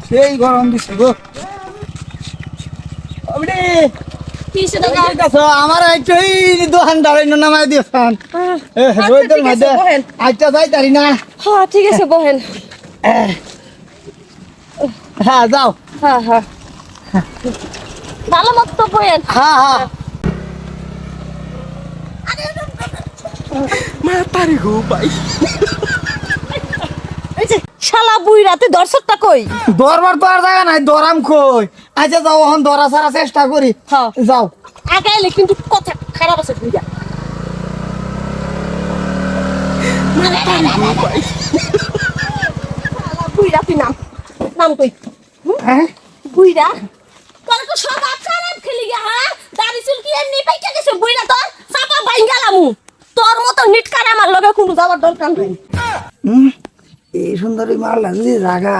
সেই গরম দিছে গো আপনি কিসে দাদা আমার একটু এই দোকান দাঁড়াই নামাই দিয়েছেন রোদের মধ্যে আচ্ছা যাই তারি না হ্যাঁ ঠিক আছে বহেন হ্যাঁ যাও হ্যাঁ হ্যাঁ ভালো মতো বহেন হ্যাঁ হ্যাঁ মাতারি গো ভাই এই যে শালা বুইরাতে দর্শকটা কই দরবার তো আর জায়গা নাই দরাম কই আচ্ছা যাও এখন দরা ছাড়া চেষ্টা করি হ্যাঁ যাও আগাইলে কিন্তু কথা খারাপ আছে বুইরা মাতারি গো ভাই শালা বুইরা তুই নাম কই হ্যাঁ বুইরা তোর তো সব খারাপ খেলি গা হ্যাঁ দাড়ি চুল কি এমনি পাইকা গেছে বুইরা তোর চাপা বাইঙ্গালামু তোর মতো নিটকার আমার লগে কোনো যাবার দরকার নাই এই সুন্দরী মারলা যদি জাগা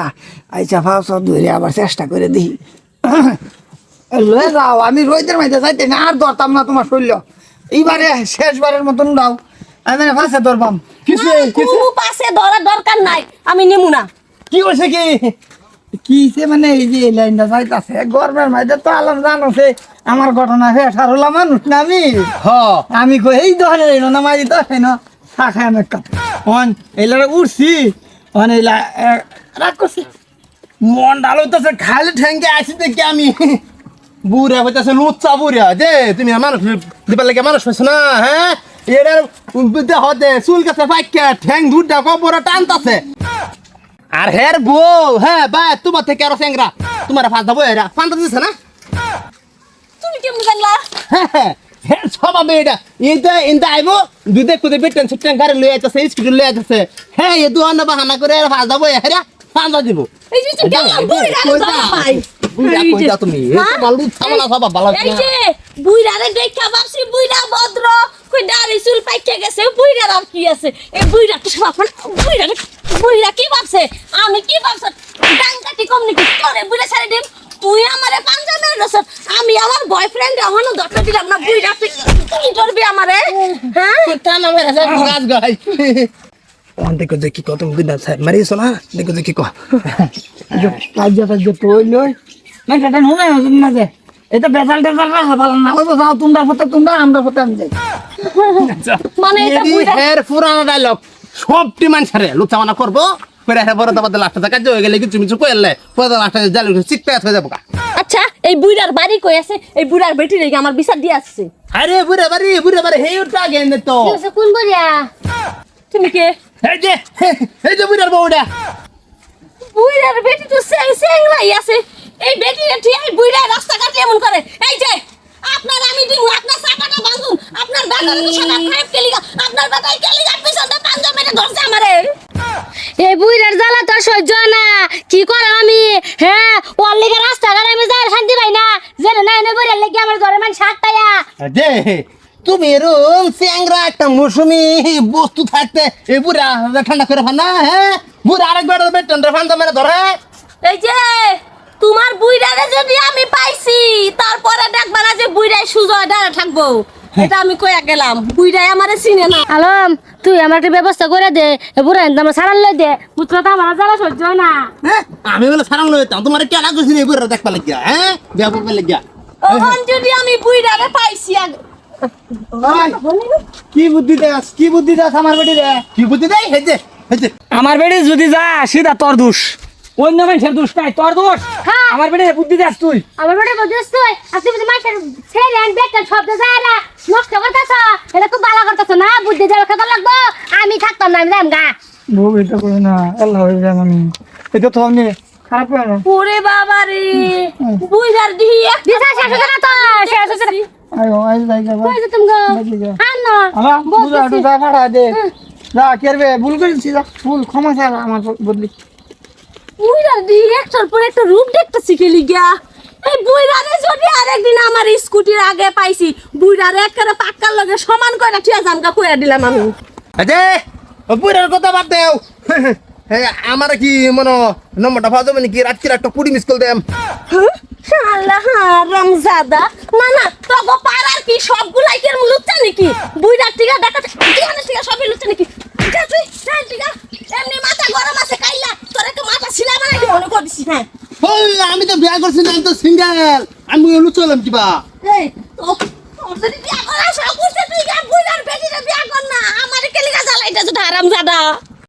আইসা ভাব সব ধরে আবার চেষ্টা করে দেখি লয়ে যাও আমি রোদের মাঝে যাইতে না আর ধরতাম না তোমার শরীর এইবারে শেষবারের মতন দাও আমি ফাঁসে ধরবাম কিছু কোনো পাশে ধরার দরকার নাই আমি নেমু না কি করছে কিছে মানে এই যে এই লাইনটা যাইতাছে গরমের মাঝে তো আলাম জানোছে আমার ঘটনা শেষ আর হলাম মানুষ না আমি কই এই দোকানে রইল না মাঝে তো না চা খাই আমি কাপ অন এইলারে উঠছি অন এইলা রাগ করছি মন ডালো তো খালি ঠেঙ্গে আসি দেখি আমি বুড়া হইতাছে লুচ্চা বুড়া যে তুমি মানুষ দিবার লাগে মানুষ হইছ না হ্যাঁ এটার হতে চুল কাছে পাইকা ঠ্যাং দুটা কবর টানতাছে আর হের বউ হ্যাঁ বা তোমার থেকে আরো স্যাংরা তোমার ফাঁস দেবো এরা ফান্তা দিছে না তুমি কেমন জানলা হ্যাঁ স্বভাবে এটা ইন্দা আইবো দুধে কুদে বেটেন ছুটেন গাড়ি লয়ে যাচ্ছে স্কুটি লয়ে যাচ্ছে হ্যাঁ এ দুহানা বাহানা করে ফাঁস দেবো হেরা ফান্তা দিব এই যে কেমন বুইরা ভাই বুড়া কইতা তুমি এই তো মালু ছামলা সব ভালো এই যে বুইরারে দেখা ভাবছি বুইরা ভদ্র কই দাড়ি চুল পাইকে গেছে বুইরার আর কি আছে এই বুইরা তো সব বুইরা কি ভাবছে আমি কি ভাবছ ডাঙ্গাটি কমনি করে বুইরা ছাড়ে দিম তুই আমারে পাঞ্জা মেরে দছ আমি আমার বয়ফ্রেন্ড এখনো ধরতে দিলাম না বুইরা তুই ধরবি আমারে হ্যাঁ টানা মেরে সব গাছ গাই অন দেখো যে কি কত দিন আছে মারিছ না দেখো যে কি কো কাজটা তো লই না সেটা নুনে না যে এটা বেজাল টেজাল রাখা ভালো না ওই যাও তোমরা আমরা ফটো আমি যাই মানে এটা বুইরা হের পুরানো ডায়লগ সব টিমান ছাড়ে লুচামানা করবো করে হের বড় দাবাতে লাস্টে কাজ হয়ে গেলে কিছু মিছু কইলে পরে লাস্টে জালি চিকটা হয়ে যাবো আচ্ছা এই বুইরার বাড়ি কই আছে এই বুইরার বেটি রে আমার বিচার দিয়ে আসছে আরে বুড়ে বাড়ি হেই উঠা গেন তো কোন বুইরা তুমি কে এই যে বুড়ার বউটা বুইরার বেটি তো সেংলাই আছে এই বেটি ঠিক এই বুইরা রাস্তা কাটে এমন করে এই যে আপনার আমি দিমু আপনার চাকাটা বাঁধুন আপনার বাগানে তো সাদা খাইপ কেলিগা আপনার বাগাই কেলিগা পিছনে পাঞ্জা মেরে ধরছে আমারে এই বুইরার জ্বালা তো সহ্য না কি করব আমি হ্যাঁ ওর লেগে রাস্তা ঘাটে আমি যাই শান্তি পাই না জেনে না এনে বুইরার লেগে আমার ঘরে মান সাতটায়া যে তুমি এরকম স্যাংরা একটা মৌসুমি বস্তু থাকতে এই বুড়া ঠান্ডা করে ফানা হ্যাঁ বুড়া আরেকবার বেটন ফান্দা মেরে ধরে এই যে তোমার বুইরারে যদি আমি পাইছি তারপরে দেখবা না যে বুইরাই সুজয় দাঁড়া থাকবো এটা আমি কইয়া গেলাম বুইরাই আমারে চিনে না আলম তুই আমার একটা ব্যবস্থা করে দে বুড়া আমার সারাল লই দে পুত্র তো আমার জ্বালা সহ্য হয় না হ্যাঁ আমি বলে সারাং লইতাম তোমার কেনা কইছি এই বুড়া দেখবা লাগিয়া হ্যাঁ বিয়া করবে লাগিয়া ওহন যদি আমি বুইরারে পাইছি কি বুদ্ধি দাস আমার বেটি রে কি বুদ্ধি দেয় হেজে আমার বেটি যদি যা সিধা তোর দোষ অন্য মানুষের দোষ নাই তোর দোষ হ্যাঁ। আমার বেটি বুদ্ধি দাস তুই আমার বড় বদস তুই আপনি বুঝি মাইটার ছেলে আন বেটার শব্দ যায় না নষ্ট করতেছ এটা খুব ভালো করতেছ না বুদ্ধি দেওয়ার কথা লাগবো আমি থাকতাম না আমি যাম গা বউ এটা করে না আল্লাহ হয়ে যায় আমি এটা তো আমি খারাপ করে না ওরে বাবা রে বুইরার দিয়ে দিশা শেষ হচ্ছে না তো শেষ হচ্ছে না আয় আয় যাই যাবা কই তুমি গো বাকি যা আন না আমা বুঝা তো যা ফাড়া দে যা করবে ভুল করেছি যা ভুল ক্ষমা চাই আমার বদলি বুইরার দিয়ে একটার পর একটা রূপ দেখতেছি খেলি গিয়া এই বুইরারে যদি আরেকদিন আমার স্কুটির আগে পাইছি বুইরারে একেবারে পাক্কার লগে সমান করে ঠিয়া জামকা কইয়া দিলাম আমি আজে ও বুড়ার কথা বাদ দেও হ্যাঁ আমার কি মনে নম্বরটা পাওয়া যাবে নাকি রাত্রির একটা কুড়ি মিস কল দেম আল্লাহ রমজাদা না না তগো পাড়ার কি সবগুলাই কেন লুচ্চা নাকি বুইরার টিকা দেখা টিকানের টিকা সবই লুচ্চা নাকি যা তুই টিকা এমনি মাথা গরম আছে কাইলা তোর একটু মাথা ছিলা বানাই মনে করছিস হ্যাঁ ওই আমি তো বিয়া করছি না, আমি তো সিঙ্গেল। আমি লুচলাম কিবা। এই তোর যদি বিয়া করা শখ করছে তুই গা বুইড়ার বেটিরে বিয়া কর না, আমারে কেলিকা জ্বালাইতেছ হারামজাদা।